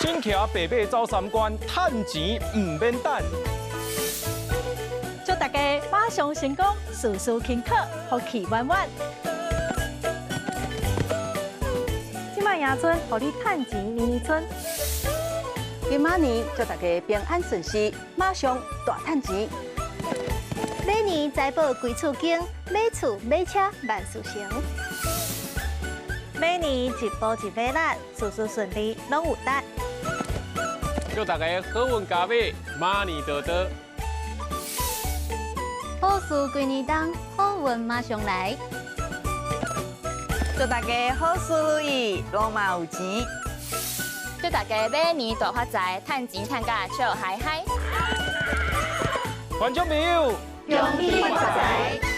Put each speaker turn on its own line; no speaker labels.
新徛白马走三关，趁钱唔免等。
祝大家马上成功，事事轻巧，福气满满。今麦迎春，互你趁钱年年春。
今马年祝大家平安顺遂，马上大趁钱。
每年财宝归厝经，买厝买车万事成。
每年一步一马力，事事顺利，拢有得。
祝大家好运加倍，马年多多。
好事归年当，好运马上来。
祝大家好事如意，龙马有钱。
祝大家每年大发财，趁钱趁甲笑嗨嗨。
观众朋友，
恭喜发财！